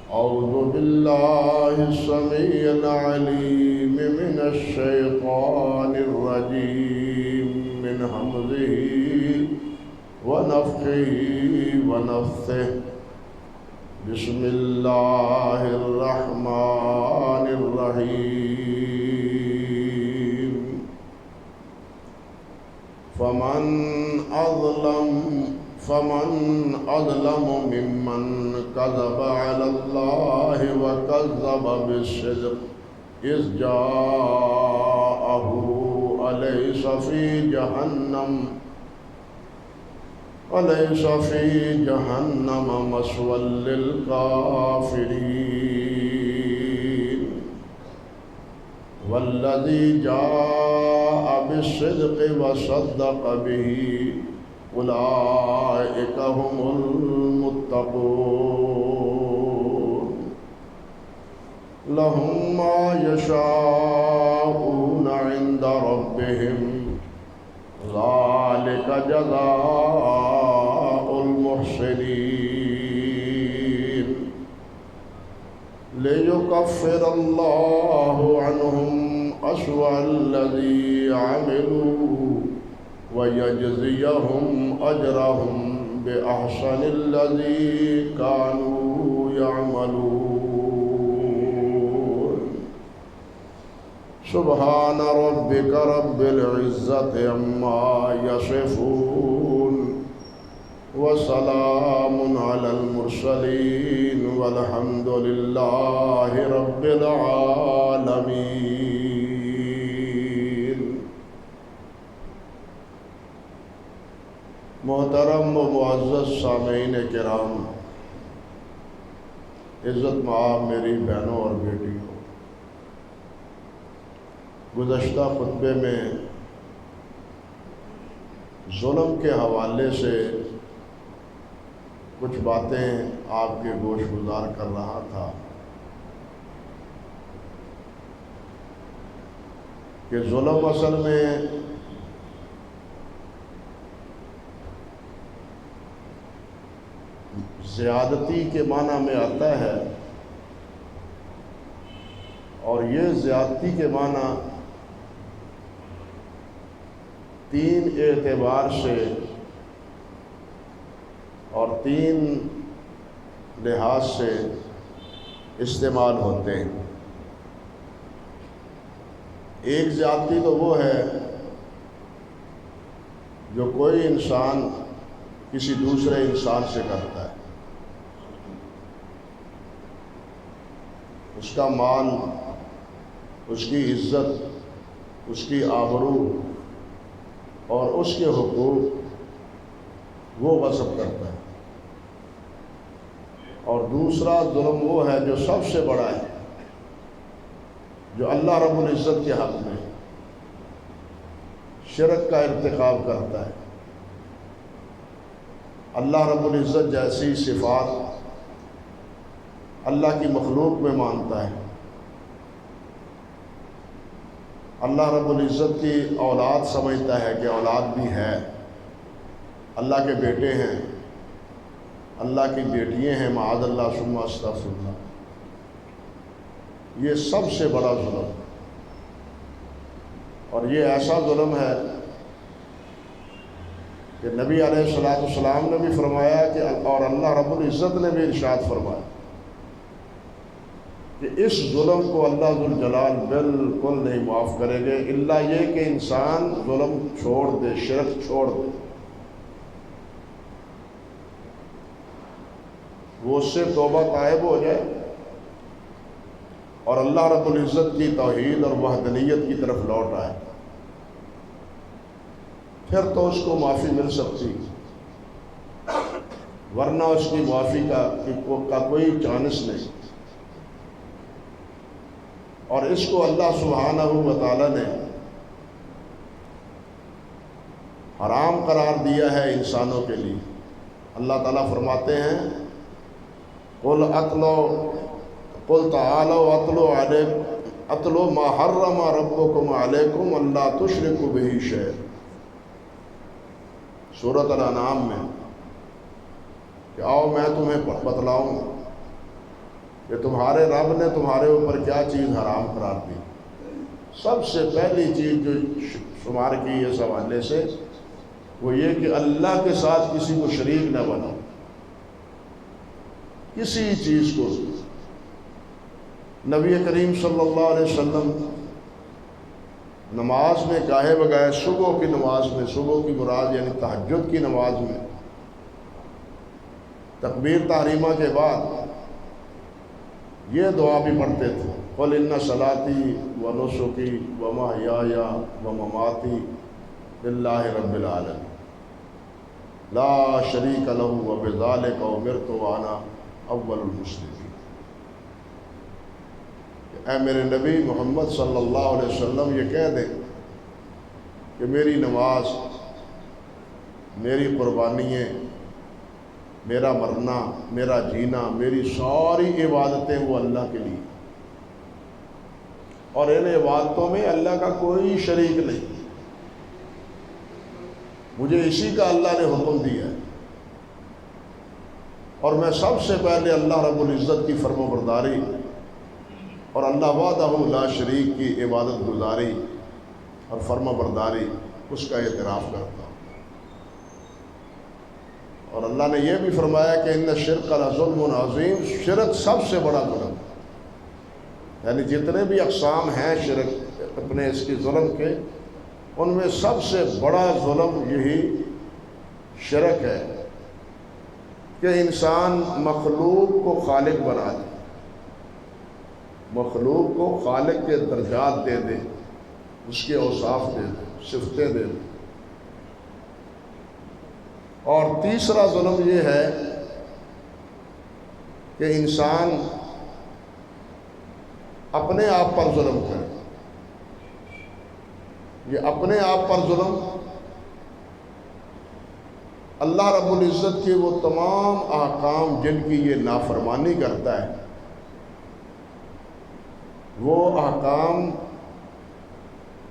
أعوذ بالله السميع العليم من الشيطان الرجيم من همزه ونفخه ونفثه بسم الله الرحمن الرحيم فمن أظلم ممن كذب على الله وكذب بالصدق إذ جاءه أليس في جهنم مثوى للكافرين والذي جاء بالصدق وصدق به أولئك هم المتقون لهم ما يشاءون عند ربهم ذلك جزاء المحسنين ليكفر الله عنهم أسوأ الذي عملوا ويجزيهم أجرهم بأحسن الذي كانوا يعملون سبحان ربك رب العزة عما يصفون وسلام على المرسلين والحمد لله رب العالمين. محترم و معزز سامعین کرام، عزت مآب میری بہنوں اور بیٹیوں، گزشتہ خطبے میں ظلم کے حوالے سے کچھ باتیں آپ کے گوش گزار کر رہا تھا کہ ظلم اصل میں زیادتی کے معنی میں آتا ہے، اور یہ زیادتی کے معنی تین اعتبار سے اور تین لحاظ سے استعمال ہوتے ہیں۔ ایک زیادتی تو وہ ہے جو کوئی انسان کسی دوسرے انسان سے کرتا ہے، اس کا مال، اس کی عزت، اس کی آبرو اور اس کے حقوق وہ غصب کرتا ہے۔ اور دوسرا ظلم وہ ہے جو سب سے بڑا ہے، جو اللہ رب العزت کے حق میں شرک کا ارتکاب کرتا ہے۔ اللہ رب العزت جیسی صفات اللہ کی مخلوق میں مانتا ہے، اللہ رب العزت کی اولاد سمجھتا ہے کہ اولاد بھی ہے، اللہ کے بیٹے ہیں، اللہ کی بیٹیاں ہیں، معاذ اللہ ثم استغفر اللہ۔ یہ سب سے بڑا ظلم ہے، اور یہ ایسا ظلم ہے کہ نبی علیہ السلام نے بھی فرمایا کہ اور اللہ رب العزت نے بھی ارشاد فرمایا کہ اس ظلم کو اللہ ذوالجلال بالکل نہیں معاف کرے گے، الا یہ کہ انسان ظلم چھوڑ دے، شرک چھوڑ دے، وہ اس سے توبہ طائب ہو جائے اور اللہ رب العزت کی توحید اور وحدانیت کی طرف لوٹ آئے، پھر تو اس کو معافی مل سکتی، ورنہ اس کی معافی کا کوئی چانس نہیں۔ اور اس کو اللہ سبحانہ و تعالیٰ نے حرام قرار دیا ہے انسانوں کے لیے۔ اللہ تعالیٰ فرماتے ہیں قل تعالوا اتلو ما حرم ربکم علیکم اللہ تشرکوا بہ شیئا، سورۃ الانعام میں، کہ آؤ میں تمہیں بتلاؤں کہ تمہارے رب نے تمہارے اوپر کیا چیز حرام قرار دی؟ سب سے پہلی چیز جو شمار کی اس حوالے سے وہ یہ کہ اللہ کے ساتھ کسی کو شریک نہ بناؤ، کسی چیز کو۔ نبی کریم صلی اللہ علیہ وسلم نماز میں گاہے بگاہے صبح کی نماز میں، صبح کی مراد یعنی تہجد کی نماز میں، تکبیر تحریمہ کے بعد یہ دعا بھی پڑھتے تھے، قل ان صلاتی و نسکی و محیای و مماتی للہ رب العالمین لا شریک لہ وبذالک امرت وانا اول المسلمین۔ اے میرے نبی محمد صلی اللہ علیہ وسلم یہ کہہ دیں کہ میری نماز، میری قربانییں، میرا مرنا، میرا جینا، میری ساری عبادتیں وہ اللہ کے لیے، اور ان عبادتوں میں اللہ کا کوئی شریک نہیں، مجھے اسی کا اللہ نے حکم دیا ہے، اور میں سب سے پہلے اللہ رب العزت کی فرم برداری اور اللہ وحدہ لا شریک کی عبادت گزاری اور فرما برداری اس کا اعتراف کرتا ہوں۔ اور اللہ نے یہ بھی فرمایا کہ ان الشرک لظلم عظیم، شرک سب سے بڑا ظلم، یعنی جتنے بھی اقسام ہیں شرک اپنے اس کی ظلم کے، ان میں سب سے بڑا ظلم یہی شرک ہے کہ انسان مخلوق کو خالق بنا دے، مخلوق کو خالق کے درجات دے دے، اس کے اوصاف دے دے، صفتیں دے دے۔ اور تیسرا ظلم یہ ہے کہ انسان اپنے آپ پر ظلم کرے۔ یہ اپنے آپ پر ظلم، اللہ رب العزت کے وہ تمام احکام جن کی یہ نافرمانی کرتا ہے، وہ احکام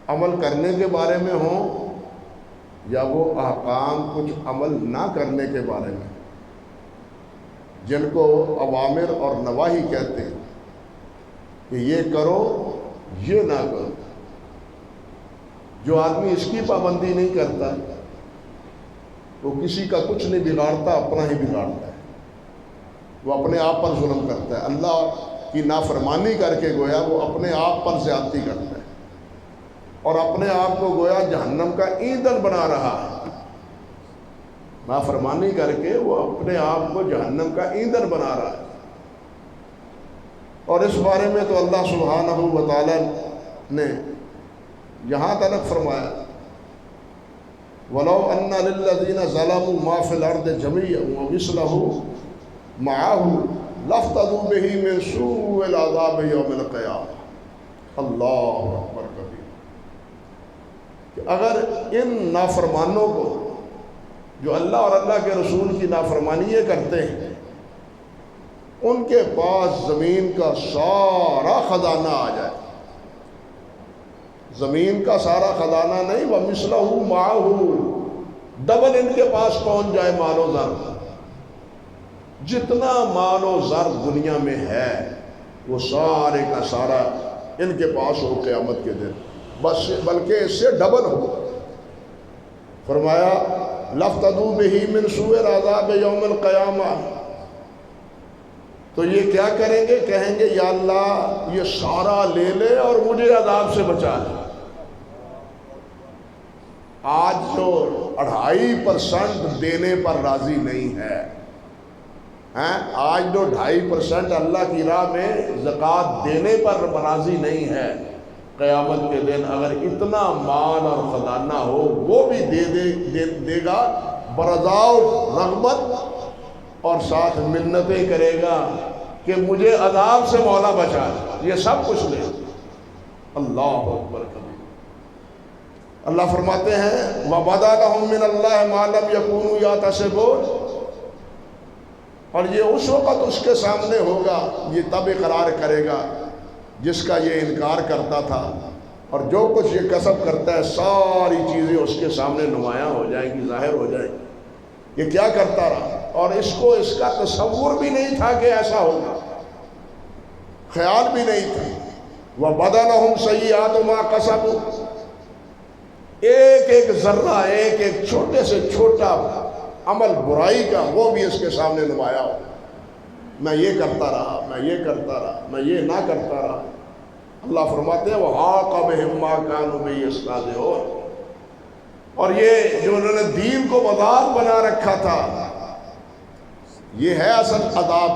عمل کرنے کے بارے میں ہوں یا وہ احکام کچھ عمل نہ کرنے کے بارے میں، جن کو اوامر اور نواہی کہتے ہیں کہ یہ کرو یہ نہ کرو۔ جو آدمی اس کی پابندی نہیں کرتا وہ کسی کا کچھ نہیں بگاڑتا، اپنا ہی بگاڑتا ہے، وہ اپنے آپ پر ظلم کرتا ہے، اللہ کی نافرمانی کر کے گویا وہ اپنے آپ پر زیادتی کرتا ہے اور اپنے آپ کو گویا جہنم کا ایندھن بنا رہا ہے۔ نافرمانی کر کے وہ اپنے آپ کو جہنم کا ایندھن بنا رہا ہے۔ اور اس بارے میں تو اللہ سبحانہ و تعالی نے یہاں تک فرمایا وَلَوْ أَنَّ لِلَّذِينَ ظَلَمُوا مَا فِي الْأَرْضِ جَمِيعًا وَمِثْلَهُ مَعَهُ لَافْتَدُوا بِهِ مِنْ سُوءِ الْعَذَابِ يَوْمِ الْقِيَامَةِ۔ اللہ اکبر کبیر، کہ اگر ان نافرمانوں کو جو اللہ اور اللہ کے رسول کی نافرمانی کرتے ہیں، ان کے پاس زمین کا سارا خزانہ آ جائے، زمین کا سارا خزانہ نہیں، وَمِثْلَهُ مَعَهُ، ڈبل ان کے پاس پہنچ جائے مال و زر، جتنا مال و زر دنیا میں ہے وہ سارے کا سارا ان کے پاس ہو قیامت کے دن، بس بلکہ اس سے ڈبل ہو۔ فرمایا لَافْتَدُوا بِهِ مِنْ سُوءِ الْعَذَابِ يَوْمِ الْقِيَامَةِ، تو یہ کیا کریں گے؟ کہیں گے یا اللہ یہ سارا لے لے اور مجھے عذاب سے بچا لے۔ آج جو 2.5% دینے پر راضی نہیں ہے، آج جو 2.5% اللہ کی راہ میں زکوٰۃ دینے پر راضی نہیں ہے، قیامت کے دن اگر اتنا مال اور خزانہ ہو وہ بھی دے گا برضاء رغبت، اور ساتھ منتیں کرے گا کہ مجھے عذاب سے مولا بچا لے، یہ سب کچھ لے۔ اللہ اکبر کبیر۔ اللہ فرماتے ہیں وَبَدَا لَهُم مِّنَ اللَّهِ مَا لَمْ يَكُونُوا يَحْتَسِبُونَ، اور یہ اس وقت اس کے سامنے ہوگا، یہ تب اقرار کرے گا جس کا یہ انکار کرتا تھا، اور جو کچھ یہ کسب کرتا ہے ساری چیزیں اس کے سامنے نمایاں ہو جائیں گی، ظاہر ہو جائیں گی، یہ کیا کرتا رہا، اور اس کو اس کا تصور بھی نہیں تھا کہ ایسا ہوگا۔ خیال بھی نہیں تھا۔ وَبَدَلَهُمْ سَيِّئَاتُ مَا كَسَبُوا، ایک ایک ذرہ، ایک ایک چھوٹے سے چھوٹا عمل برائی کا وہ بھی اس کے سامنے نمایاں ہو۔ میں یہ کرتا رہا، میں یہ کرتا رہا، میں یہ نہ کرتا رہا۔ اللہ فرماتے ہیں وَحَاقَ بِهِم مَّا كَانُوا بِهِ يَسْتَهْزِئُونَ، اور یہ جو انہوں نے دین کو مذاق بنا رکھا تھا، یہ ہے اصل عذاب،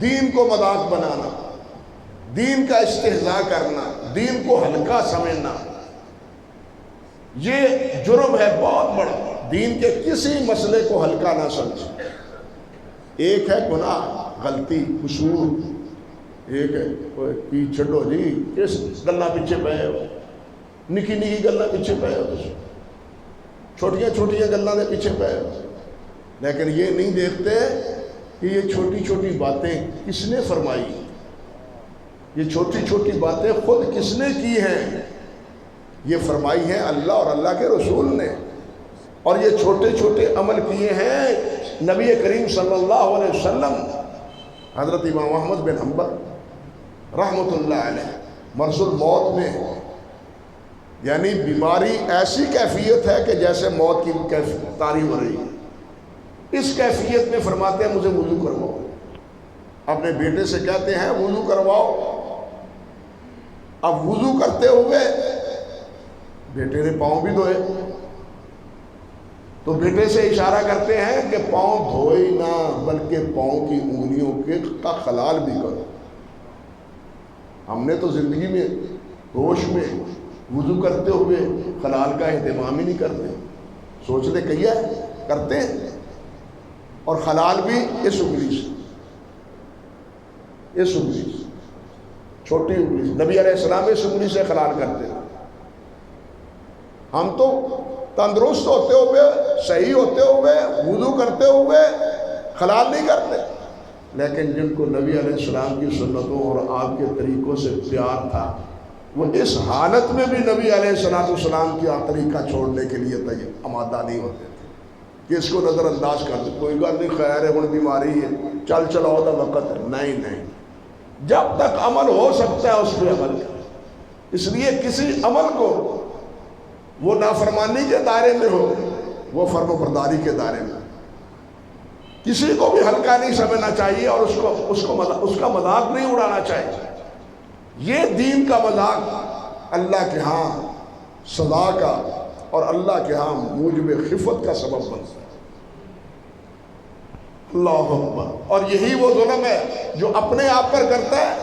دین کو مذاق بنانا، دین کا استہزاء کرنا، دین کو ہلکا سمجھنا، یہ جرم ہے بہت بڑا۔ دین کے کسی مسئلے کو ہلکا نہ سمجھ۔ ایک ہے گناہ، غلطی، قصور، ایک ہے کی چھڈو جی کس گلاں پیچھے پے ہو، نکی نکی گلاں پیچھے پے ہو، چھوٹیاں چھوٹیاں گلاں دے پیچھے پے ہو، لیکن یہ نہیں دیکھتے کہ یہ چھوٹی چھوٹی باتیں کس نے فرمائی، یہ چھوٹی چھوٹی باتیں خود کس نے کی ہیں، یہ فرمائی ہیں اللہ اور اللہ کے رسول نے، اور یہ چھوٹے چھوٹے عمل کیے ہیں نبی کریم صلی اللہ علیہ وسلم۔ حضرت امام احمد بن حنبل رحمۃ اللہ علیہ مرض الموت میں، یعنی بیماری ایسی کیفیت ہے کہ جیسے موت کی طاری ہو رہی ہے، اس کیفیت میں فرماتے ہیں مجھے وضو کرواؤ، اپنے بیٹے سے کہتے ہیں وضو کرواؤ۔ اب وضو کرتے ہوئے بیٹے نے پاؤں بھی دھوئے، تو بیٹے سے اشارہ کرتے ہیں کہ پاؤں دھوئے نہ بلکہ پاؤں کی انگلیوں کا خلال بھی کرو۔ ہم نے تو زندگی میں ہوش میں وضو کرتے ہوئے خلال کا اہتمام ہی نہیں کرتے، سوچتے کیا ہے کرتے ہیں، اور خلال بھی اس انگلی سے، اس انگلی سے، چھوٹی انگلی سے۔ نبی علیہ السلام اس انگلی سے خلال کرتے ہیں۔ ہم تو تندرست ہوتے ہوئے، صحیح ہوتے ہوئے، وضو کرتے ہوئے خلال نہیں کرتے، لیکن جن کو نبی علیہ السلام کی سنتوں اور آپ کے طریقوں سے پیار تھا، وہ اس حالت میں بھی نبی علیہ السلام کی طریقہ چھوڑنے کے لیے آمادہ نہیں ہوتے تھے کہ اس کو نظر انداز کر دیں، کوئی گل نہیں، خیر ہے، کوئی بیماری ہے، چل چلاؤ دا وقت ہے۔ نہیں نہیں، جب تک عمل ہو سکتا ہے اس پہ عمل کریں۔ اس لیے کسی عمل کو وہ نافرمانی کے دائرے میں ہو، وہ فرم و برداری کے دائرے میں، کسی کو بھی ہلکا نہیں سمجھنا چاہیے، اور اس کا مذاق نہیں اڑانا چاہیے۔ یہ دین کا مذاق اللہ کے ہاں سزا کا اور اللہ کے ہاں موجب خفت کا سبب بنتا ہے۔ اللہ اکبر۔ اور یہی وہ ظلم ہے جو اپنے آپ پر کرتا ہے،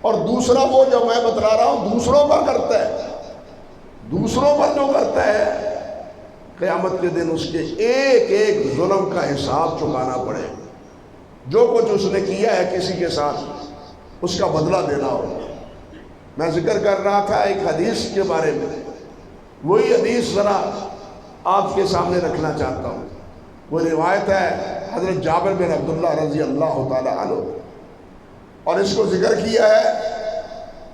اور دوسرا وہ جو میں بتلا رہا ہوں دوسروں پر کرتا ہے، دوسروں پر جو کرتا ہے قیامت کے دن اس کے ایک ایک ظلم کا حساب چکانا پڑے، جو کچھ اس نے کیا ہے کسی کے ساتھ اس کا بدلہ دینا ہوگا۔ میں ذکر کر رہا تھا ایک حدیث کے بارے میں، وہی حدیث ذرا آپ کے سامنے رکھنا چاہتا ہوں۔ وہ روایت ہے حضرت جابر بن عبداللہ رضی اللہ تعالی عنہ، اور اس کو ذکر کیا ہے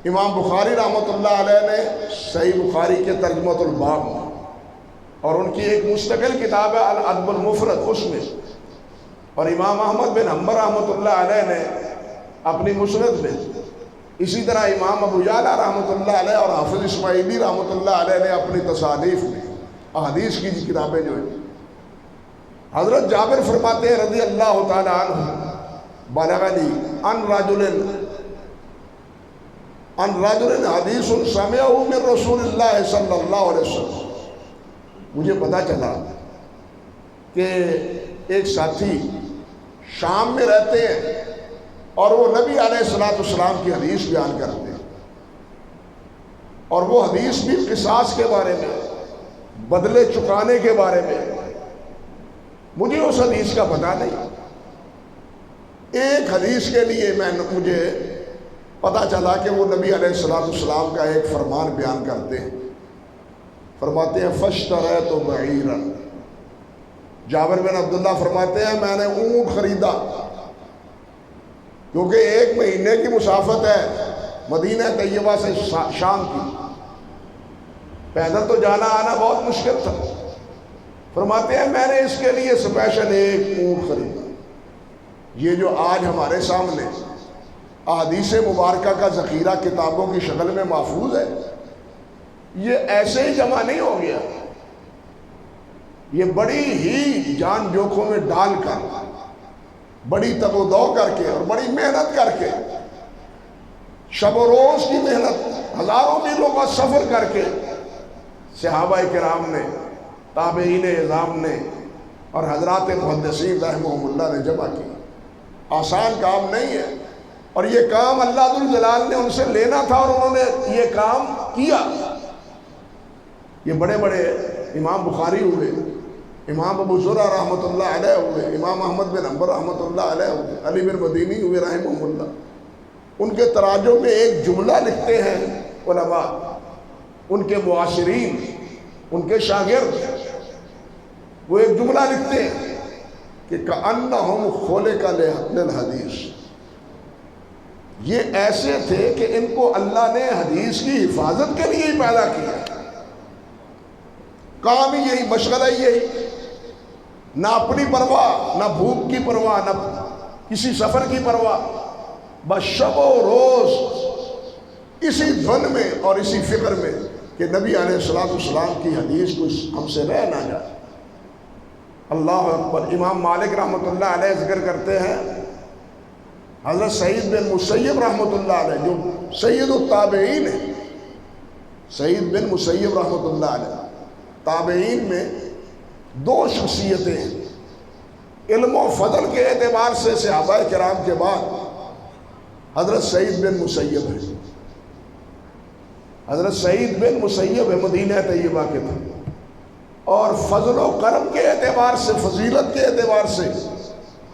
امام بخاری رحمۃ اللہ علیہ نے صحیح بخاری کے ترجمۃ الباب میں، اور ان کی ایک مستقل کتاب ہے الادب المفرد اس میں، اور امام احمد بن حنبل رحمۃ اللہ علیہ نے اپنی مسند میں، اسی طرح امام ابو یعلا رحمۃ اللہ علیہ اور حافظ اسماعیلی رحمۃ اللہ علیہ نے اپنی تصانیف میں احادیث کی کتابیں جو ہیں، حضرت جابر فرماتے ہیں رضی اللہ تعالی عنہ، بلغنی ان رجل حدیث سمعہ من رسول اللہ صلی اللہ علیہ وسلم، مجھے پتا چلا کہ ایک ساتھی شام میں رہتے ہیں اور وہ نبی علیہ السلام کی حدیث بیان کرتے ہیں، اور وہ حدیث بھی قصاص کے بارے میں، بدلے چکانے کے بارے میں۔ مجھے اس حدیث کا پتہ نہیں، ایک حدیث کے لیے مجھے پتہ چلا کہ وہ نبی علیہ السلام کا ایک فرمان بیان کرتے ہیں، فرماتے ہیں فاشتریت بعیرا، جابر بن عبداللہ فرماتے ہیں میں نے اونٹ خریدا، کیونکہ ایک مہینے کی مسافت ہے مدینہ طیبہ سے شام کی، پیدل تو جانا آنا بہت مشکل تھا، فرماتے ہیں میں نے اس کے لیے اسپیشل ایک اونٹ خریدا۔ یہ جو آج ہمارے سامنے احادیث مبارکہ کا ذخیرہ کتابوں کی شکل میں محفوظ ہے، یہ ایسے ہی جمع نہیں ہو گیا، یہ بڑی ہی جان جوکھوں میں ڈال کر، بڑی تگ و دو کر کے اور بڑی محنت کر کے، شب و روز کی محنت، ہزاروں میلوں کا سفر کر کے صحابہ کرام نے، تابعین اعظام نے اور حضرات محدثین رحمہم اللہ نے جمع کی۔ آسان کام نہیں ہے، اور یہ کام اللہ ذوالجلال نے ان سے لینا تھا اور انہوں نے یہ کام کیا۔ یہ بڑے بڑے امام بخاری ہوئے، امام ابو زرع رحمۃ اللہ علیہ ہوئے، امام احمد بن حنبل رحمۃ اللہ علیہ ہوئے، علی بن مدینی ہوئے رحمہم اللہ، ان کے تراجم میں ایک جملہ لکھتے ہیں علماء، ان کے معاصرین، ان کے شاگرد، وہ ایک جملہ لکھتے ہیں کہ کأنہم خلق للحدیث، یہ ایسے تھے کہ ان کو اللہ نے حدیث کی حفاظت کے لیے ہی پیدا کیا، کام ہی یہی، مشغلہ ہی یہی، نہ اپنی پرواہ، نہ بھوک کی پرواہ، نہ کسی سفر کی پرواہ، بس شب و روز اسی دھن میں اور اسی فکر میں کہ نبی علیہ السلام کی حدیث کو ہم سے رہ نہ جائے۔ اللہ اکبر۔ امام مالک رحمۃ اللہ علیہ ذکر کرتے ہیں، حضرت سعید بن مسیب رحمۃ اللہ علیہ جو سید التابعین ہیں، سعید بن مسیب رحمۃ اللہ علیہ، تابعین میں دو شخصیتیں ہیں، علم و فضل کے اعتبار سے صحابہ کرام کے بعد حضرت سعید بن مسیب ہے، حضرت سعید بن مسیب ہے، مدینہ طیبہ کے تھے، اور فضل و کرم کے اعتبار سے، فضیلت کے اعتبار سے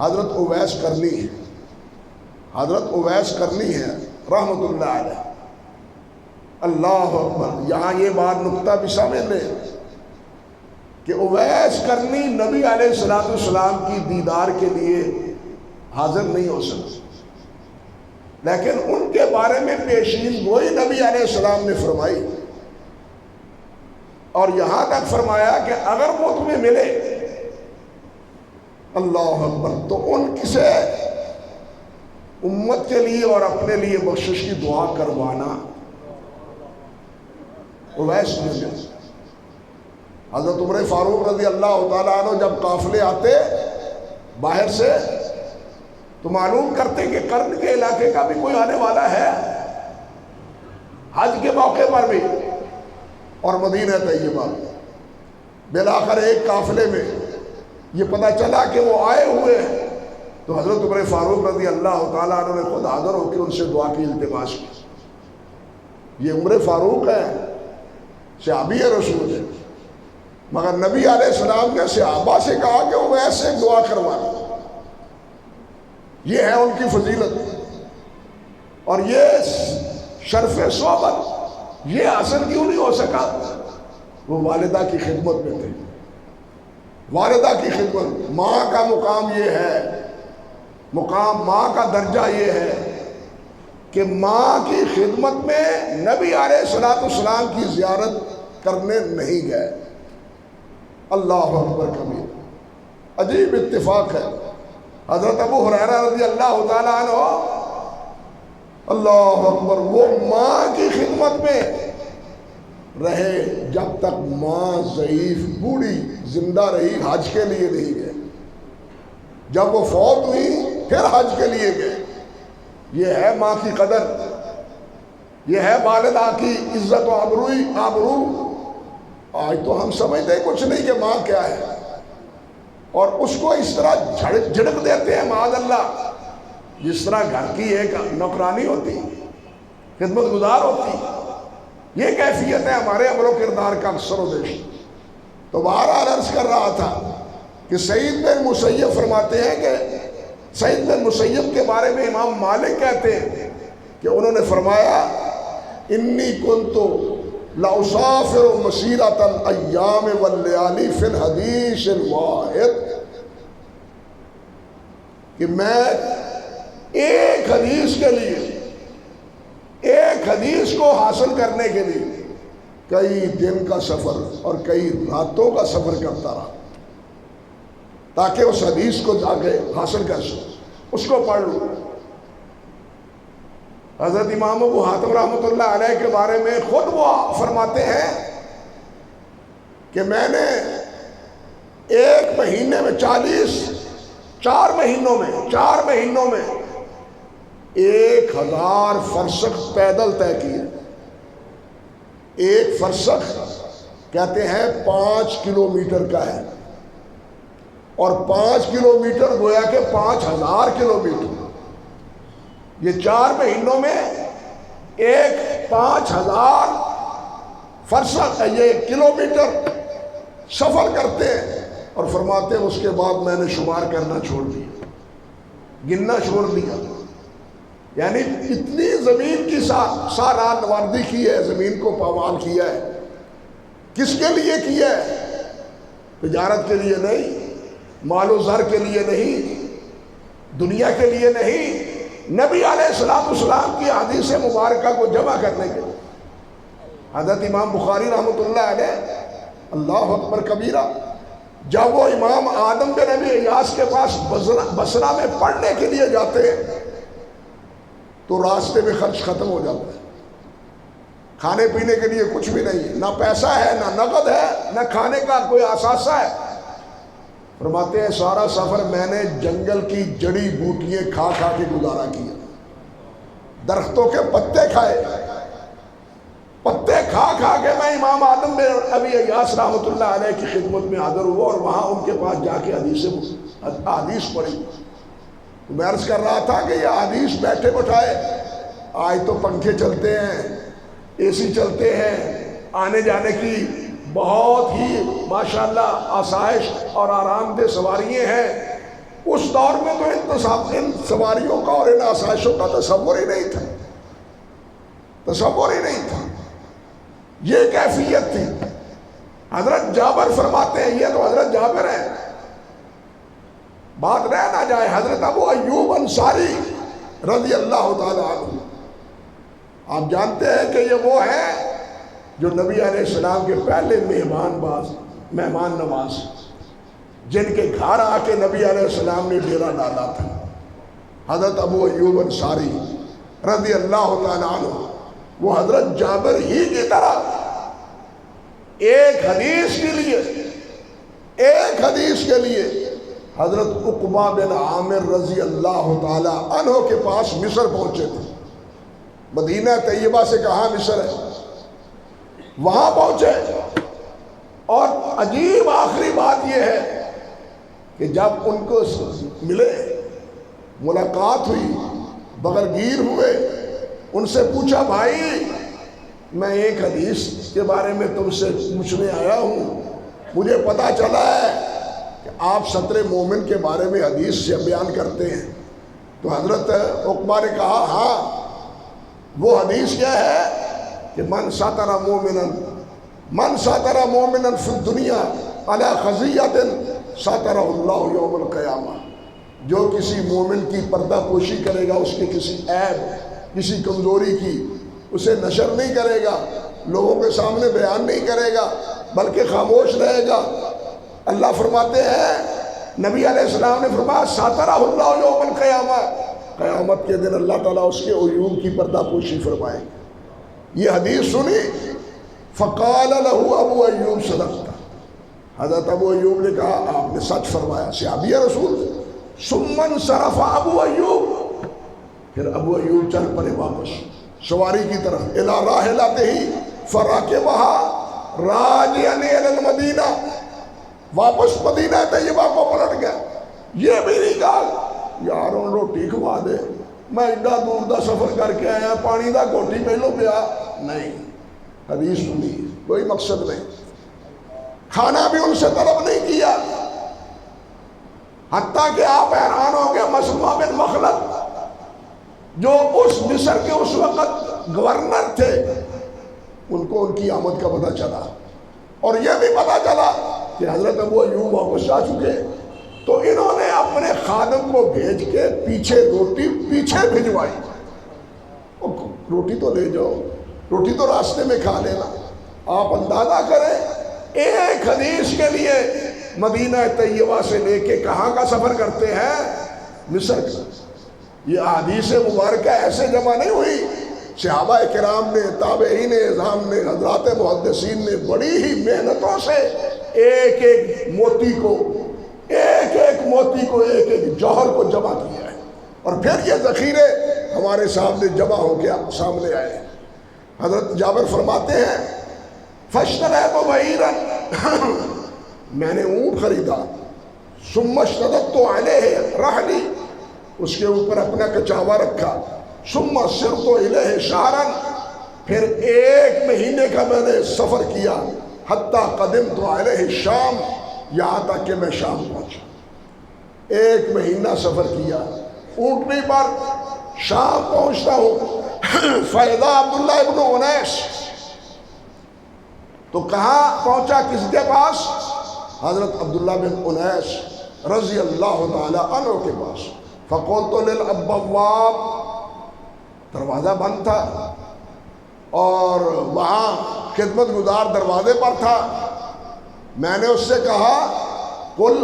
حضرت اویس کرنی ہے، حضرت اویس کرنی ہے رحمۃ اللہ علیہ۔ اللہ اکبر۔ یہاں یہ بات نقطہ بھی سمجھ لیں کہ اویس کرنی نبی علیہ السلام کی دیدار کے لیے حاضر نہیں ہو سکتے، لیکن ان کے بارے میں پیشین گوئی نبی علیہ السلام نے فرمائی، اور یہاں تک فرمایا کہ اگر وہ تمہیں ملے، اللہ اکبر، تو ان سے امت کے لیے اور اپنے لیے بخشش کی دعا کروانا۔ اویس نے حضرت عمر فاروق رضی اللہ تعالیٰ عنہ جب قافلے آتے باہر سے تو معلوم کرتے کہ قرن کے علاقے کا بھی کوئی آنے والا ہے حج کے موقع پر بھی، اور مدینہ طیبہ۔ بالآخر ایک قافلے میں یہ پتہ چلا کہ وہ آئے ہوئے ہیں، تو حضرت عمر فاروق رضی اللہ تعالیٰ عنہ نے خود حاضر ہو کے ان سے دعا کی، التماس کی۔ یہ عمر فاروق ہے، صحابی رسول ہے، مگر نبی علیہ السلام نے صحابہ سے کہا کہ وہ ایسے دعا کروانا۔ یہ ہے ان کی فضیلت، اور یہ شرف صحبت یہ حاصل کیوں نہیں ہو سکا؟ وہ والدہ کی خدمت میں تھے، والدہ کی خدمت۔ ماں کا مقام یہ ہے، مقام ماں کا درجہ یہ ہے کہ ماں کی خدمت میں نبی علیہ السلام کی زیارت کرنے نہیں گئے۔ اللہ اکبر کبیر۔ عجیب اتفاق ہے، حضرت ابو ہریرہ رضی اللہ تعالیٰ عنہ، اللہ اکبر، وہ ماں کی خدمت میں رہے جب تک ماں ضعیف بوڑھی زندہ رہی، حج کے لیے نہیں گئے۔ جب وہ فوت ہوئی پھر حج کے لیے گئے۔ یہ ہے ماں کی قدر، یہ ہے والدہ کی عزت و آبرو۔ آج تو ہم سمجھتے کچھ نہیں کہ ماں کیا ہے، اور اس کو اس طرح جھڑک دیتے ہیں معاذ اللہ، جس طرح گھر کی ایک نوکرانی ہوتی، خدمت گزار ہوتی۔ یہ کیفیت ہے ہمارے عمل و کردار کا اکثر و بیشتر۔ تو بہرحال عرض کر رہا تھا کہ سعید بن مسیب فرماتے ہیں کہ سعید بن مسیب کے بارے میں امام مالک کہتے ہیں کہ انہوں نے فرمایا، انی کنتو لأسافر مسیرۃ الایام واللیالی فی الحدیث الواحد، کہ میں ایک حدیث کے لیے، ایک حدیث کو حاصل کرنے کے لیے کئی دن کا سفر اور کئی راتوں کا سفر کرتا رہا، تاکہ اس حدیث کو جا کے حاصل کر سکوں، اس کو پڑھ لوں۔ حضرت امام ابو حاتم رحمۃ اللہ علیہ کے بارے میں خود وہ فرماتے ہیں کہ میں نے ایک مہینے میں 4 مہینوں میں 1000 فرسخ پیدل طے کیے. ایک فرسخ کہتے ہیں 5 کلومیٹر کا ہے، اور 5 کلومیٹر گویا کہ 5000 کلومیٹر. یہ 4 مہینوں میں 5000 فرسخ یہ کلومیٹر سفر کرتے ہیں. اور فرماتے ہیں اس کے بعد میں نے شمار کرنا چھوڑ دیا، گننا چھوڑ دیا. یعنی اتنی زمین کی سارا نواردی کی ہے، زمین کو پامال کیا ہے. کس کے لیے کیا ہے؟ تجارت کے لیے نہیں، مال و زر کے لیے نہیں، دنیا کے لیے نہیں، نبی علیہ السلام کی حدیث مبارکہ کو جمع کرنے کے لیے. حضرت امام بخاری رحمۃ اللہ علیہ، اللہ اکبر کبیرہ، جب وہ امام آدم بن نبی ایاس کے پاس بصرہ میں پڑھنے کے لیے جاتے ہیں تو راستے میں خرچ ختم ہو جاتا ہے. کھانے پینے کے لیے کچھ بھی نہیں، نہ پیسہ ہے، نہ نقد ہے، نہ کھانے کا کوئی اثاثہ ہے. فرماتے ہیں سارا سفر میں نے جنگل کی جڑی بوٹیاں کھا کے گزارا کیا. درختوں کے پتے کھائے، پتے کھا کے میں امام آدم بن ابی ایاس رحمۃ اللہ علیہ کی خدمت میں حاضر ہوا، اور وہاں ان کے پاس جا کے حدیث پڑھی. میں عرض کر رہا تھا کہ یہ حدیث بیٹھے بٹھائے، آج تو پنکھے چلتے ہیں، اے سی چلتے ہیں، آنے جانے کی بہت ہی ماشاءاللہ آسائش اور آرام دہ سواریاں ہیں. اس دور میں تو ان سواریوں کا اور ان آسائشوں کا تصور ہی نہیں تھا. یہ کیفیت تھی. حضرت جابر فرماتے ہیں، یہ تو حضرت جابر ہیں، بات رہ نہ جائے، حضرت ابو ایوب انصاری رضی اللہ تعالی عنہ، آپ جانتے ہیں کہ یہ وہ ہیں جو نبی علیہ السلام کے پہلے مہمان نواز، جن کے گھر آ کے نبی علیہ السلام نے ڈیرا ڈالا تھا. حضرت ابو ایوب انصاری رضی اللہ تعالی عنہ، وہ حضرت جابر ہی کی طرح ایک حدیث کے لیے حضرت عقبہ بن عامر رضی اللہ تعالی عنہ کے پاس مصر پہنچے تھے. مدینہ طیبہ سے کہاں مصر ہے، وہاں پہنچے. اور عجیب آخری بات یہ ہے کہ جب ان کو ملے، ملاقات ہوئی، بغرگیر ہوئے، ان سے پوچھا بھائی میں ایک حدیث کے بارے میں تم سے پوچھنے آیا ہوں، مجھے پتا چلا ہے کہ آپ سطر مومن کے بارے میں حدیث سے بیان کرتے ہیں. تو حضرت عقبہ نے کہا ہاں، وہ حدیث کیا ہے کہ من ساتر مومنا فی الدنیا علی خزیۃ ساترہ اللہ یوم القیامہ. جو کسی مومن کی پردہ پوشی کرے گا، اس کے کسی عیب، کسی کمزوری کی، اسے نشر نہیں کرے گا، لوگوں کے سامنے بیان نہیں کرے گا، بلکہ خاموش رہے گا. اللہ فرماتے ہیں، نبی علیہ السلام نے فرمایا ساترہ اللہ یوم القیامہ، قیامت کے دن اللہ تعالیٰ اس کے عیوب کی پردہ پوشی فرمائے. یہ حدیث سنی، فقال له ابو ایوب صدقت. حضرت ابو ایوب نے کہا آپ نے سچ فرمایا، صحابی رسول. ثم انصرف ابو ایوب، پھر ابو ایوب چل پڑے واپس سواری کی طرف. الی راحلتہ فراکبھا راجعا الی المدینہ، واپس مدینہ طیبہ کو پلٹ گیا. یہ بھی نہیں کہا یار ان روٹی کھوا دے، میں ایڈا دور دا سفر کر کے آیا، پانی دا گھوٹی پہلو پیا. نہیں، حدیث سنی، کوئی مقصد نہیں. کھانا بھی ان سے طلب نہیں کیا، حتیٰ کہ آپ حیران ہو گئے. مسلمہ بن مخلد جو اس مصر کے اس وقت گورنر تھے، ان کو ان کی آمد کا پتہ چلا، اور یہ بھی پتہ چلا کہ حضرت ابو ایوب واپس جا چکے. تو انہوں نے اپنے خادم کو بھیج کے پیچھے روٹی بھجوائی. روٹی تو لے جاؤ، روٹی تو راستے میں کھا لینا. آپ اندازہ کریں، ایک حدیث کے لیے مدینہ طیبہ سے لے کے کہاں کا سفر کرتے ہیں؟ مصر کا. یہ احادیث مبارکہ ایسے جمع نہیں ہوئی، صحابہ کرام نے، تابعین اعظام نے، حضرات محدثین نے بڑی ہی محنتوں سے ایک ایک موتی کو ایک ایک جوہر کو جمع کیا ہے، اور پھر یہ ذخیرے ہمارے سامنے جمع ہو کے سامنے آئے۔ حضرت جابر فرماتے ہیں فاشتریت بعیرا، میں نے اونٹ خریدا، ثم اشتددت علیہ رحلی، اس کے اوپر اپنا کچاوا رکھا، ثم سرت الیہ شہرا، پھر 1 مہینے کا میں نے سفر کیا، حتی قدمت علیہ شام، یہاں تک کہ میں شام پہنچا۔ 1 مہینہ سفر کیا اونٹنی پر، شام پہنچتا ہوں، فیضا عبداللہ ابن انیس، تو کہاں پہنچا، کس کے پاس؟ حضرت عبداللہ بن انیس رضی اللہ تعالی عنہ کے پاس۔ فقلت للابواب، دروازہ بند تھا اور وہاں خدمت گزار دروازے پر تھا، میں نے اس سے کہا قل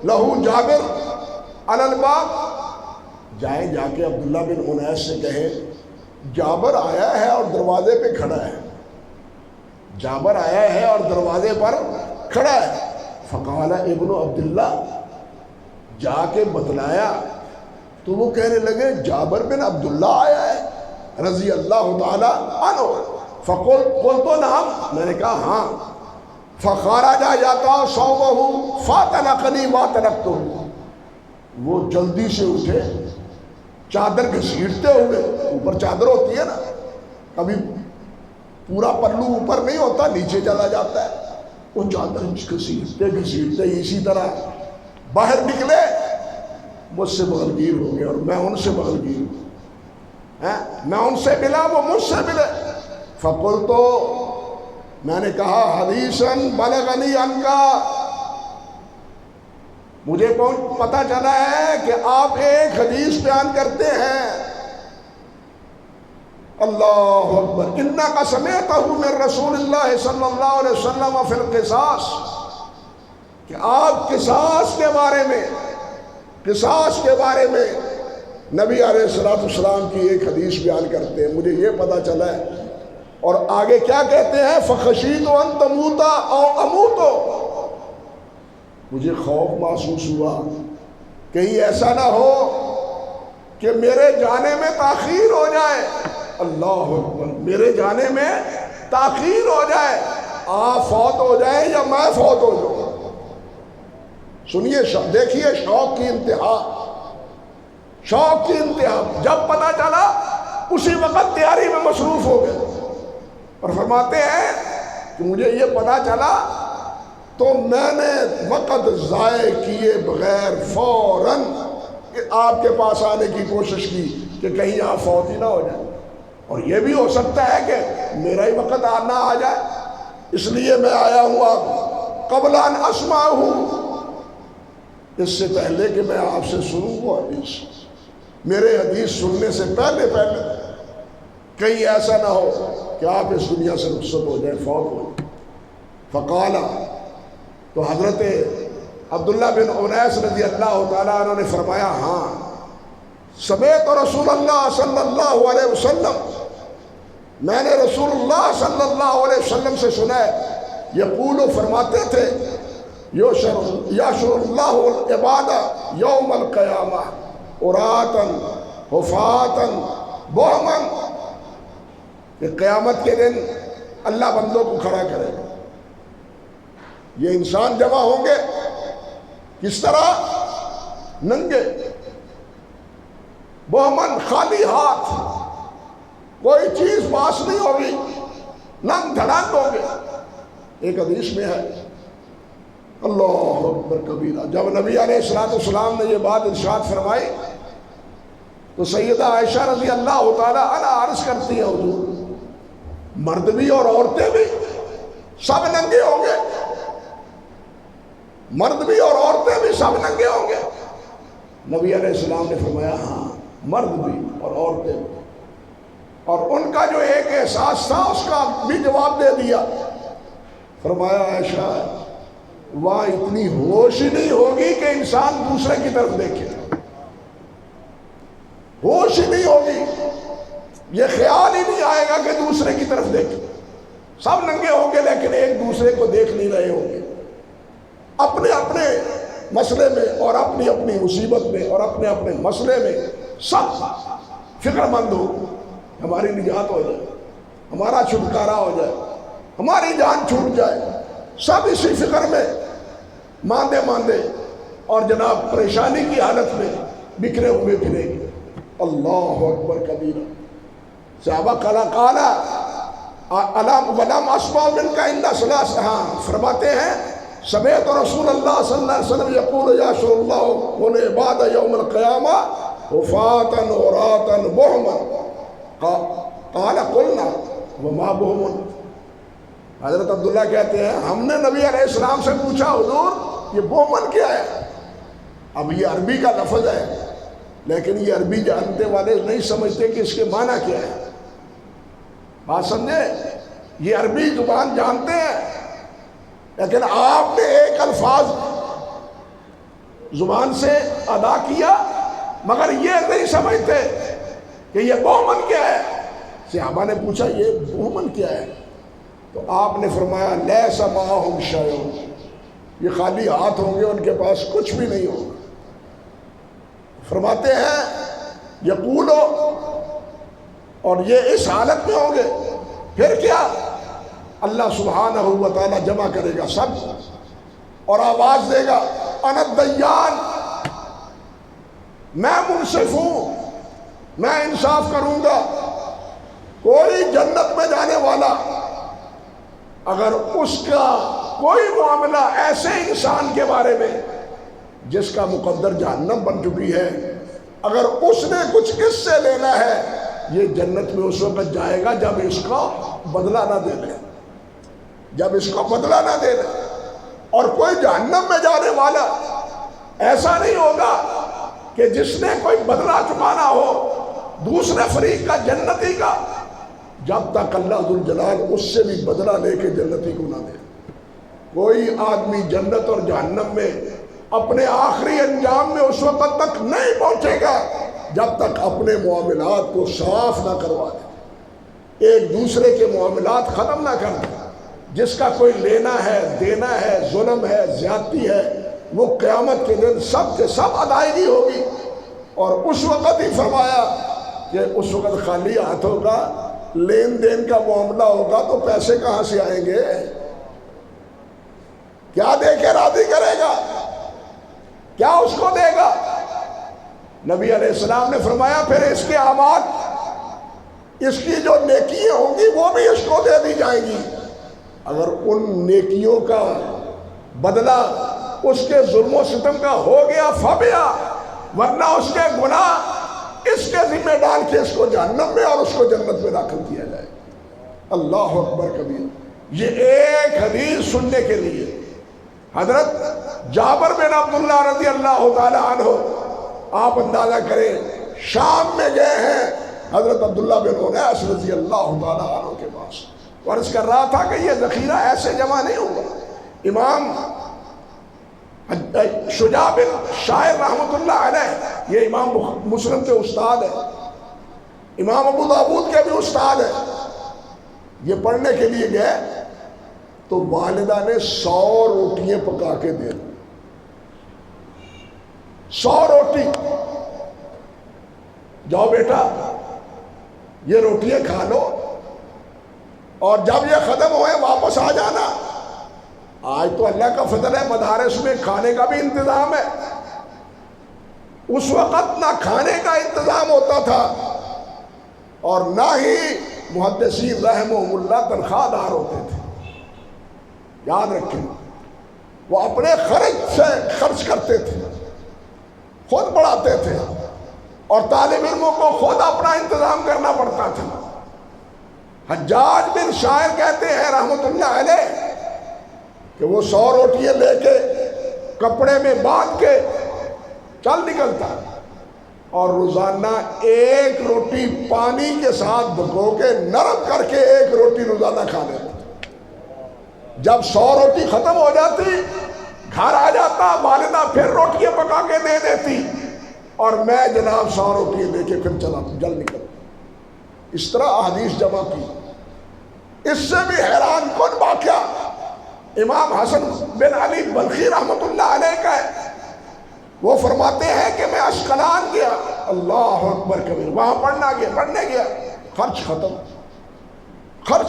لہو جابر علی الباب، جائیں جا کے عبداللہ بن انیس سے کہیں جابر آیا ہے اور دروازے پہ کھڑا ہے، جابر آیا ہے اور دروازے پر کھڑا ہے۔ فقال ابن عبداللہ، جا کے بتلایا تو وہ کہنے لگے جابر بن عبداللہ آیا ہے رضی اللہ تعالی عنہ۔ قلت نعم، میں نے کہا ہاں۔ فخرج یطأ ثوبہ فاعتنقنی واعتنقتہ، وہ جلدی سے اٹھے، چادر گھسیٹتے ہوئے، اوپر چادر ہوتی ہے نا، کبھی پورا پلو اوپر نہیں ہوتا، نیچے چلا جاتا ہے، وہ چادر گھسیٹتے اسی طرح باہر نکلے، مجھ سے بغلگیر ہو گئے اور میں ان سے بغلگیر ہوں، میں ان سے ملا، وہ مجھ سے ملے۔ فقلت، میں نے کہا حدیثاً بلغنی عنکا، مجھے پتہ چلا ہے کہ آپ ایک حدیث بیان کرتے ہیں، اللہ اکبر، انک سمعتہ من رسول اللہ صلی اللہ علیہ وسلم فی القصاص، کہ آپ قصاص کے بارے میں نبی علیہ السلام کی ایک حدیث بیان کرتے ہیں، مجھے یہ پتہ چلا ہے۔ اور آگے کیا کہتے ہیں، فخشیت ان تموت او اموت، مجھے خوف محسوس ہوا کہیں ایسا نہ ہو کہ میرے جانے میں تاخیر ہو جائے، اللہ اکبر، میرے جانے میں تاخیر ہو جائے، آپ فوت ہو جائیں یا میں فوت ہو جاؤں۔ سنیے، دیکھیے شوق کی انتہا، شوق کی انتہا، جب پتہ چلا اسی وقت تیاری میں مصروف ہو گئے، اور فرماتے ہیں کہ مجھے یہ پتہ چلا تو میں نے وقت ضائع کیے بغیر فوراً آپ کے پاس آنے کی کوشش کی کہ کہیں آپ فوت ہی نہ ہو جائے، اور یہ بھی ہو سکتا ہے کہ میرا ہی وقت آنا آ جائے، اس لیے میں آیا ہوں آپ قبل ان اسمعہ، اس سے پہلے کہ میں آپ سے سنوں وہ حدیث، میرے حدیث سننے سے پہلے کہیں ایسا نہ ہو کہ آپ اس دنیا سے رخصت ہو جائیں، فوت ہو جائیں۔ فقالا، تو حضرت عبداللہ بن انیس رضی اللہ تعالیٰ عنہ نے فرمایا ہاں، سمعت رسول اللہ صلی اللہ علیہ وسلم، میں نے رسول اللہ صلی اللہ علیہ وسلم سے سنا ہے، یقول، فرماتے تھے، یحشر اللہ العباد یوم القیامہ عراتا حفاتا بہما، کہ قیامت کے دن اللہ بندوں کو کھڑا کرے گا، یہ انسان جمع ہوں گے کس طرح، ننگے، بہمن، خالی ہاتھ، کوئی چیز پاس نہیں ہوگی، ننگ دھڑنگ ہوں گے۔ ایک حدیث میں ہے، اللہ اکبر کبیرہ، جب نبی علیہ السلام نے یہ بات ارشاد فرمائی تو سیدہ عائشہ رضی اللہ تعالیٰ عنہا عرض کرتی ہے، حضور مرد بھی اور عورتیں بھی سب ننگے ہوں گے، مرد بھی اور عورتیں بھی سب ننگے ہوں گے؟ نبی علیہ السلام نے فرمایا ہاں، مرد بھی اور عورتیں بھی، اور ان کا جو ایک احساس تھا اس کا بھی جواب دے دیا، فرمایا عائشہ وہاں اتنی ہوش ہی نہیں ہوگی کہ انسان دوسرے کی طرف دیکھے، یہ خیال ہی نہیں آئے گا کہ دوسرے کی طرف دیکھیں. سب ننگے ہوں گے لیکن ایک دوسرے کو دیکھ نہیں رہے ہوں گے. اپنے اپنے مسئلے میں اور اپنی اپنی مصیبت میں اور اپنے اپنے مسئلے میں سب فکر مند ہو. ہماری نجات ہو جائے, ہمارا چھٹکارا ہو جائے, ہماری جان چھوٹ جائے. سب اسی فکر میں ماندے ماندے اور جناب پریشانی کی حالت میں بکھرے ہوئے پھریں گے. اللہ اکبر کبیرہ. صحابہ کالا ولم اسمع منک الا ثلاث. ہاں فرماتے ہیں سمعت رسول اللہ صلی اللہ علیہ وسلم یقول یحشر اللہ العباد یوم القیامہ حفاۃ عراۃ بہما. قال قلنا وما بہم. حضرت عبداللہ کہتے ہیں ہم نے نبی علیہ السلام سے پوچھا حضور یہ بہمن کیا ہے؟ اب یہ عربی کا لفظ ہے لیکن یہ عربی جانتے والے نہیں سمجھتے کہ اس کے معنی کیا ہے. بات سمجھے؟ یہ عربی زبان جانتے ہیں لیکن آپ نے ایک الفاظ زبان سے ادا کیا مگر یہ نہیں سمجھتے کہ یہ بہمن کیا ہے. صحابہ نے پوچھا یہ بہمن کیا ہے؟ تو آپ نے فرمایا لیس معہم شیء. یہ خالی ہاتھ ہوں گے, ان کے پاس کچھ بھی نہیں ہوگا. فرماتے ہیں یقولو, اور یہ اس حالت میں ہوں گے. پھر کیا؟ اللہ سبحانہ و تعالیٰ جمع کرے گا سب اور آواز دے گا انا الدیان, میں منصف ہوں, میں انصاف کروں گا. کوئی جنت میں جانے والا اگر اس کا کوئی معاملہ ایسے انسان کے بارے میں جس کا مقدر جہنم بن چکی ہے, اگر اس نے کچھ اس سے لینا ہے, یہ جنت میں اس وقت جائے گا جب اس کا بدلہ نہ دے لے, جب اس کو بدلہ نہ دے لے. اور کوئی جہنم میں جانے والا ایسا نہیں ہوگا کہ جس نے کوئی بدلہ چکانا ہو دوسرے فریق کا, جنتی کا, جب تک اللہ ذوالجلال اس سے بھی بدلہ لے کے جنتی کو نہ دے. کوئی آدمی جنت اور جہنم میں اپنے آخری انجام میں اس وقت تک نہیں پہنچے گا جب تک اپنے معاملات کو صاف نہ کروا دے, ایک دوسرے کے معاملات ختم نہ کر دے. جس کا کوئی لینا ہے, دینا ہے, ظلم ہے, زیادتی ہے, وہ قیامت کے دن سب کے سب ادائیگی ہوگی. اور اس وقت ہی فرمایا کہ اس وقت خالی ہاتھوں کا لین دین کا معاملہ ہوگا تو پیسے کہاں سے آئیں گے؟ کیا دے کے راضی کرے گا؟ کیا اس کو دے گا؟ نبی علیہ السلام نے فرمایا پھر اس کے اعمال, اس کی جو نیکیاں ہوں گی وہ بھی اس کو دے دی جائیں گی. اگر ان نیکیوں کا بدلہ اس کے ظلم و ستم کا ہو گیا فبیا, ورنہ اس کے گناہ اس کے ذمہ ڈال کے اس کو جہنم میں اور اس کو جنت میں داخل کیا جائے. اللہ اکبر کبیر. یہ ایک حدیث سننے کے لیے حضرت جابر بن عبداللہ رضی اللہ تعالی عنہ, آپ اندازہ کریں, شام میں گئے ہیں حضرت عبداللہ بن انیس رضی اللہ تعالی عنہ کے پاس. عرض کر رہا تھا کہ یہ ذخیرہ ایسے جمع نہیں ہوگا. امام شجاع بن شاعر رحمۃ اللہ علیہ, یہ امام مسلم کے استاد ہیں, امام ابو داؤد کے بھی استاد ہیں, یہ پڑھنے کے لیے گئے تو والدہ نے 100 روٹیاں پکا کے دے دی. 100 روٹی, جاؤ بیٹا یہ روٹیاں کھا لو اور جب یہ ختم ہوئے واپس آ جانا. آج تو اللہ کا فضل ہے مدارس میں کھانے کا بھی انتظام ہے. اس وقت نہ کھانے کا انتظام ہوتا تھا اور نہ ہی محدثین رحمہم اللہ تنخواہ دار ہوتے تھے. یاد رکھیں, وہ اپنے خرچ سے خرچ کرتے تھے, خود پڑھاتے تھے اور طالب علموں کو خود اپنا انتظام کرنا پڑتا تھا. حجاج بن شاعر کہتے ہیں رحمۃ اللہ علیہ کہ وہ 100 روٹیاں لے کے کپڑے میں باندھ کے چل نکلتا اور روزانہ 1 روٹی پانی کے ساتھ بھگو کے نرم کر کے 1 روٹی روزانہ کھا لیتا. جب 100 روٹی ختم ہو جاتی گھر آ جاتا, والدہ پھر روٹیاں پکا کے دے دیتی اور میں جناب 100 روٹیاں لے کے پھر چل نکلتا. اس طرح احادیث جمع کی۔ اس سے بھی حیران کن واقعہ امام حسن بن علی بلخی رحمۃ اللہ علیہ کا ہے۔ وہ فرماتے ہیں کہ میں اشقلان گیا، اللہ اکبر کبیر، وہاں پڑھنے گیا، خرچ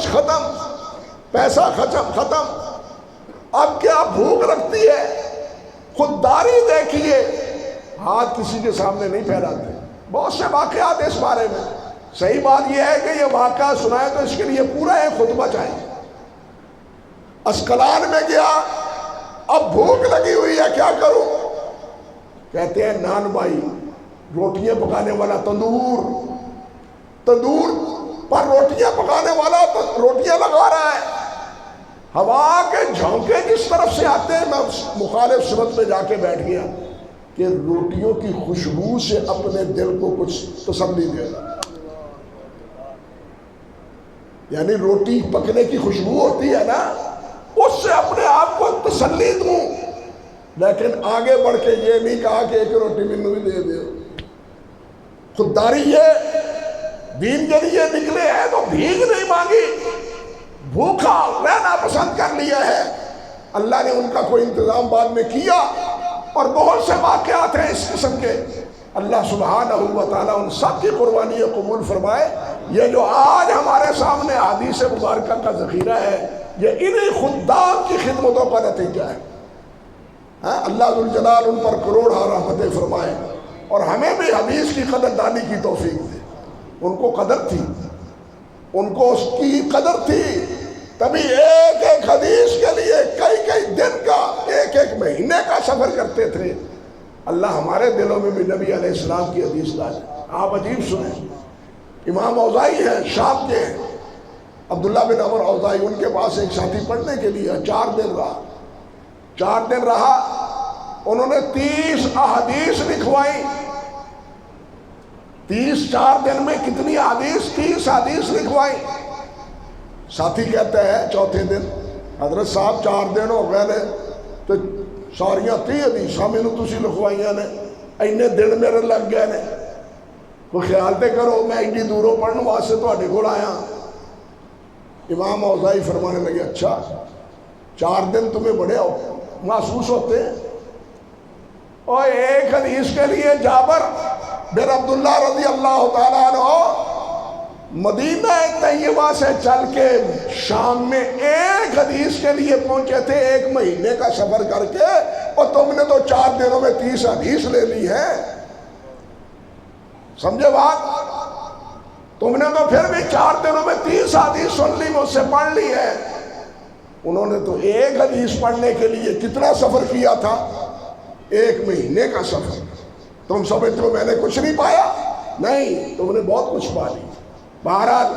ختم، پیسہ ختم۔ اب کیا بھوک لگتی ہے، خودداری دیکھیے، ہاتھ کسی کے سامنے نہیں پھیلاتے۔ بہت سے واقعات اس بارے میں۔ صحیح بات یہ ہے کہ یہ واقعہ سنائے تو اس کے لیے پورا ایک خطبہ چاہیے۔ اسقلان میں گیا، اب بھوک لگی ہوئی ہے، کیا کروں؟ کہتے ہیں نان بھائی، روٹیاں پکانے والا تندور پر روٹیاں پکانے والا روٹیاں لگا رہا ہے۔ ہوا کے جھونکے جس طرف سے آتے ہیں، میں مخالف سمت پہ جا کے بیٹھ گیا کہ روٹیوں کی خوشبو سے اپنے دل کو کچھ تسلی دے گا۔ یعنی روٹی پکنے کی خوشبو ہوتی ہے نا، اس سے اپنے آپ کو تسلی دوں۔ لیکن آگے بڑھ کے یہ نہیں کہا کہ ایک روٹی مینوں بھی دے دے۔ خودداری یہ دین کے لیے نکلے ہیں تو بھیک نہیں مانگی، بھوکا رہنا پسند کر لیا ہے۔ اللہ نے ان کا کوئی انتظام بعد میں کیا، اور بہت سے واقعات ہیں اس قسم کے۔ اللہ سبحانہ و تعالیٰ ان سب کی قربانی قبول فرمائے۔ یہ جو آج ہمارے سامنے حدیث مبارکہ کا ذخیرہ ہے، یہ انہی خدام کی خدمتوں کا نتیجہ ہے۔ اللہ ذوالجلال ان پر کروڑ رحمتیں فرمائے، اور ہمیں بھی حدیث کی قدر دانی کی توفیق دے۔ ان کو قدر تھی، ان کو اس کی قدر تھی، تبھی ایک ایک حدیث کے لیے کئی دن کا، ایک مہینے کا سفر کرتے تھے۔ اللہ ہمارے دلوں میں بھی نبی علیہ السلام کی حدیث ڈالے۔ آپ عجیب سنیں، امام اوزاعی ہیں، شام کے ہیں، عبداللہ بن عمر اوزاعی، ان کے پاس ایک ساتھی پڑھنے کے لیے 4 دن رہا، انہوں نے 30 احادیث لکھوائی۔ 4 دن میں کتنی حدیث؟ 30 حدیث لکھوائی۔ ساتھی کہتے ہیں چوتھے دن، حضرت صاحب 4 دن ہو گئے نے تو ساریاں 30 حدیث مینوں تسی لکھوائیاں نے، اینے دن میرے لگ گئے نے، کوئی خیال تے کرو، میں ایڈی دوروں پڑھنے واسطے تہاڈے کول آیا۔ امام اوزاعی فرمانے لگے، اچھا 4 دن تمہیں بڑے محسوس ہوتے ہیں؟ اور ایک حدیث کے لیے جابر بن عبداللہ رضی اللہ تعالیٰ عنہ مدینہ طیبہ سے چل کے شام میں ایک حدیث کے لیے پہنچے تھے، 1 مہینے کا سفر کر کے، اور تم نے تو 4 دنوں میں 30 حدیث لے لی ہے۔ سمجھے بات؟ تم نے تو پھر بھی 4 دنوں میں 30 حدیث سن لی، مجھ سے پڑھ لی ہے۔ انہوں نے تو ایک حدیث پڑھنے کے لیے کتنا سفر کیا تھا؟ 1 مہینے کا سفر۔ تم سمجھتے ہو میں نے کچھ نہیں پایا؟ نہیں، تم نے بہت کچھ پا لی۔ بہرحال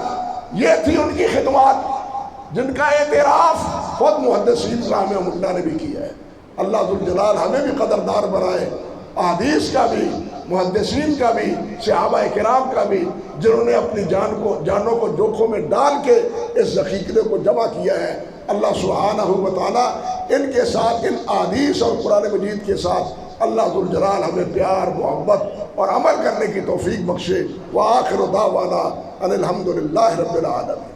یہ تھی ان کی خدمات، جن کا اعتراف خود محدثین رحمہ اللہ نے بھی کیا ہے۔ اللہ ذوالجلال ہمیں بھی قدردار بنائے، احادیث کا بھی، محدثین کا بھی، صحابہ کرام کا بھی، جنہوں نے اپنی جانوں کو جوکھوں میں ڈال کے اس ذخیرے کو جمع کیا ہے۔ اللہ سبحانہ و تعالیٰ ان کے ساتھ، ان احادیث اور قرآن مجید کے ساتھ، اللہ ذوالجلال ہمیں پیار، محبت اور عمل کرنے کی توفیق بخشے۔ وآخر دعوانا ان الحمدللہ رب العالمین۔